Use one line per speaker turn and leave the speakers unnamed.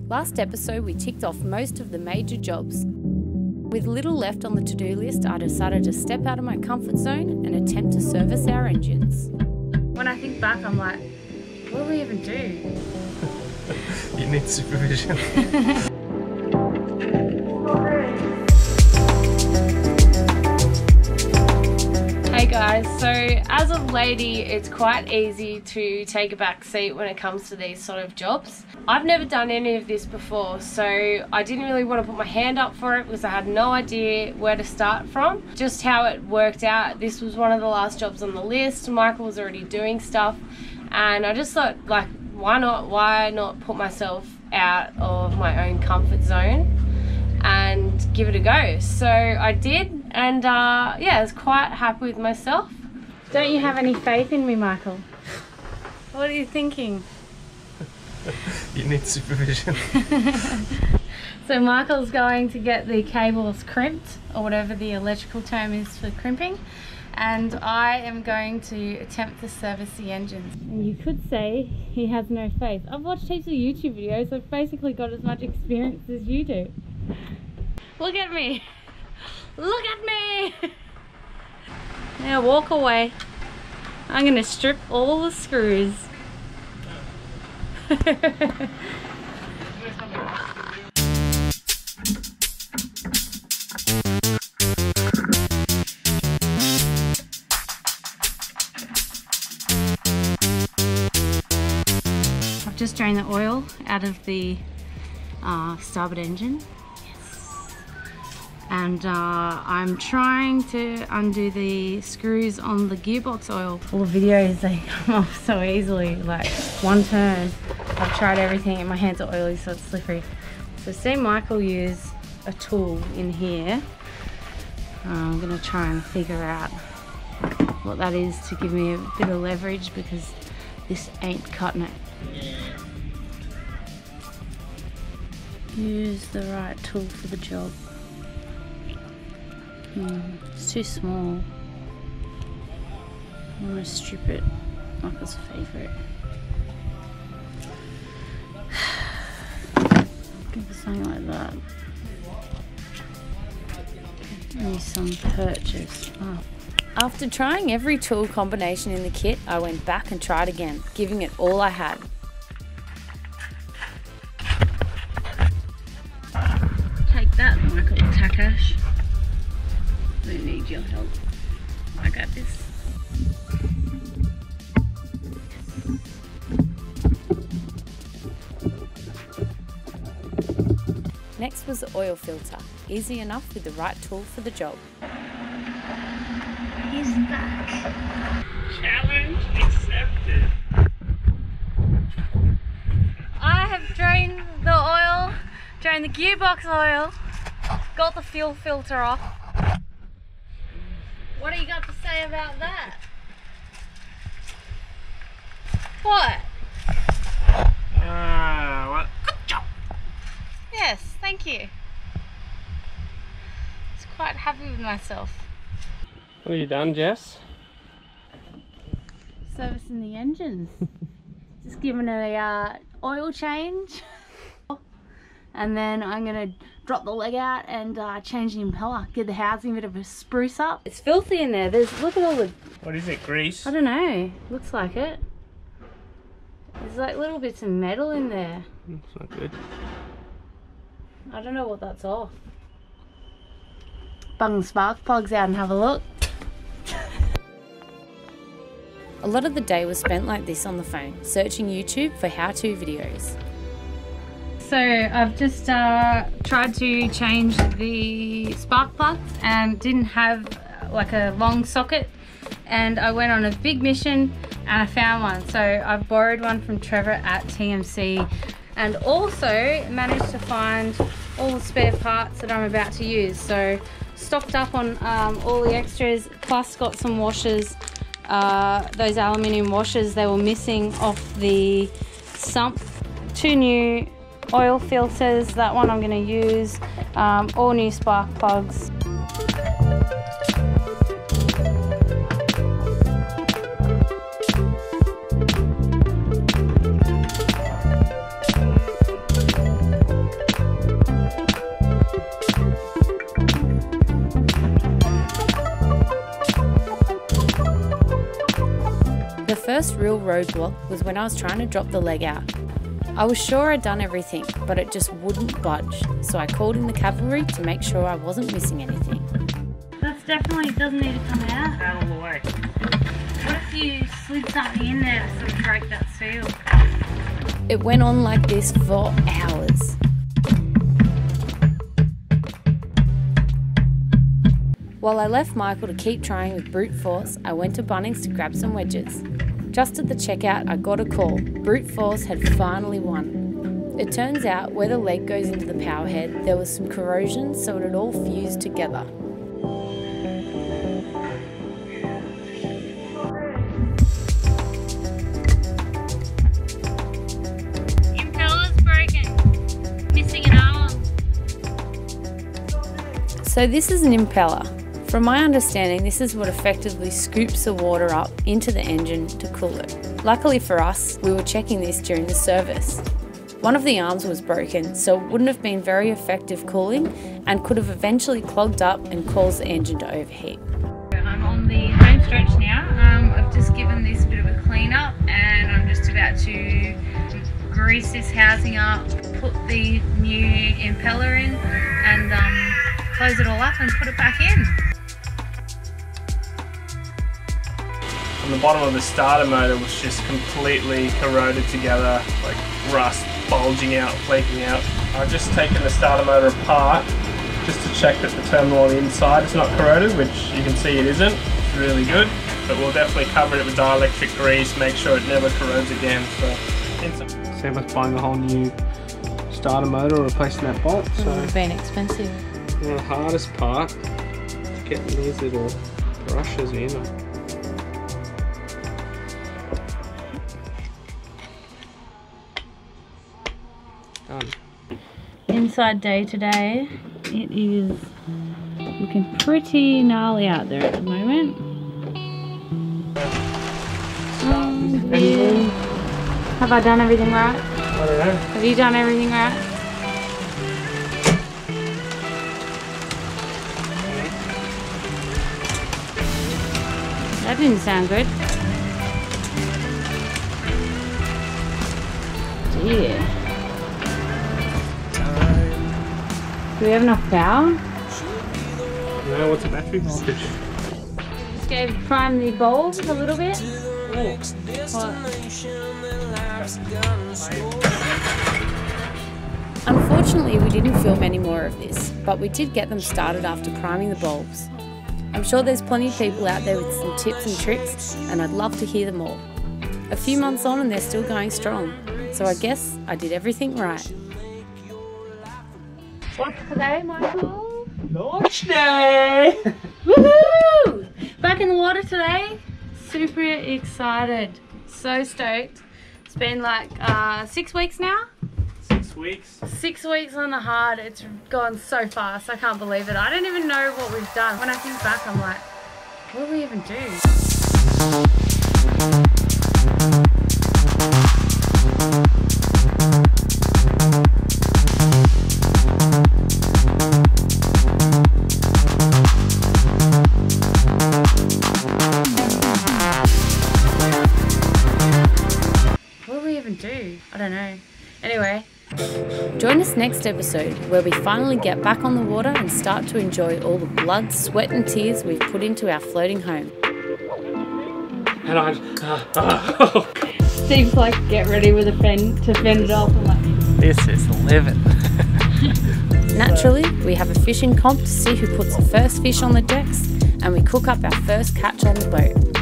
Last episode we ticked off most of the major jobs. With little left on the to-do list, I decided to step out of my comfort zone and attempt to service our engines. When I think back, I'm like, what do we even do?
You need supervision.
Hey guys, so as a lady, it's quite easy to take a back seat when it comes to these sort of jobs. I've never done any of this before, so I didn't really want to put my hand up for it because I had no idea where to start from. Just how it worked out, this was one of the last jobs on the list. Michael was already doing stuff, and I just thought, like, why not put myself out of my own comfort zone and give it a go. So I did, and yeah, I was quite happy with myself. Don't you have any faith in me, Michael? What are you thinking?
You need supervision.
So Michael's going to get the cables crimped, or whatever the electrical term is for crimping, and I am going to attempt to service the engines. And you could say he has no faith. I've watched heaps of YouTube videos. I've basically got as much experience as you do. Look at me. Look at me. Now walk away. I'm going to strip all the screws. I've just drained the oil out of the starboard engine. Yes. And I'm trying to undo the screws on the gearbox oil. All the videos, they come off so easily, like one turn. I've tried everything and my hands are oily, so it's slippery. So see Michael use a tool in here. I'm gonna try and figure out what that is to give me a bit of leverage, because this ain't cutting it. Use the right tool for the job. It's too small. I want to strip it. Michael's favourite. Give it something like that. Maybe some purchase. Oh. After trying every tool combination in the kit, I went back and tried again, giving it all I had. Take that, Michael Takash. I need your help. I got this. Next was the oil filter. Easy enough with the right tool for the job. He's back.
Challenge accepted.
I have drained the oil, drained the gearbox oil, got the fuel filter off. What do you got to say about that? What?
Well, good job.
Yes, thank you. I was quite happy with myself.
What have you done, Jess?
Servicing the engines. Just giving it a oil change. And then I'm gonna drop the leg out and change the impeller, give the housing a bit of a spruce up. It's filthy in there. Look at all the...
What is it, grease?
I don't know. Looks like it. There's like little bits of metal in there.
It's not good.
I don't know what that's off. Bung the spark plugs out and have a look. A lot of the day was spent like this on the phone, searching YouTube for how-to videos. So I've just tried to change the spark plugs and didn't have like a long socket, and I went on a big mission and I found one. So I've borrowed one from Trevor at TMC, and also managed to find all the spare parts that I'm about to use. So stocked up on all the extras, plus got some washers, those aluminium washers they were missing off the sump. 2 new oil filters, that one I'm going to use, all new spark plugs. first real roadblock was when I was trying to drop the leg out. I was sure I'd done everything, but it just wouldn't budge, so I called in the cavalry to make sure I wasn't missing anything.
That's definitely doesn't need to come out.
Out all the way.
What if you slid something in there to sort of break that seal?
It went on like this for hours. While I left Michael to keep trying with brute force, I went to Bunnings to grab some wedges. Just at the checkout, I got a call. Brute force had finally won. It turns out where the leg goes into the power head, there was some corrosion, so it had all fused together.
Impeller's broken. Missing an arm.
So this is an impeller. From my understanding, this is what effectively scoops the water up into the engine to cool it. Luckily for us, we were checking this during the service. One of the arms was broken, so it wouldn't have been very effective cooling and could have eventually clogged up and caused the engine to overheat.
I'm on the home stretch now. I've just given this a bit of a clean up and I'm just about to grease this housing up, put the new impeller in and close it all up and put it back in.
On the bottom of the starter motor was just completely corroded together, like rust bulging out, flaking out. I've just taken the starter motor apart just to check that the terminal on the inside is not corroded, which you can see it isn't. It's really good, but we'll definitely cover it with dielectric grease, make sure it never corrodes again. So Emma's buying a whole new starter motor, replacing that bolt. So
It's been expensive.
the hardest part is getting these little brushes in. Done.
Inside day today, it is looking pretty gnarly out there at the moment. Yeah. Have I done everything right?
I don't know.
Have you done everything right? That didn't sound good. Dear. Do we have enough power?
No, what's the battery voltage?
Just go prime the bulbs a little bit.
Unfortunately, we didn't film any more of this, but we did get them started after priming the bulbs. I'm sure there's plenty of people out there with some tips and tricks, and I'd love to hear them all. A few months on and they're still going strong, so I guess I did everything right.
What's today, Michael?
Launch day!
Woohoo! Back in the water today. Super excited. So stoked. It's been like 6 weeks now.
6 weeks.
6 weeks on the hard. It's gone so fast. I can't believe it. I don't even know what we've done. When I think back, I'm like, what did we even do? I don't know. Anyway.
Join us next episode where we finally get back on the water and start to enjoy all the blood, sweat and tears we've put into our floating home.
And I'm...
Steve's like, get ready with a pen to fend it off. I'm like,
This is living.
Naturally, we have a fishing comp to see who puts the first fish on the decks, and we cook up our first catch on the boat.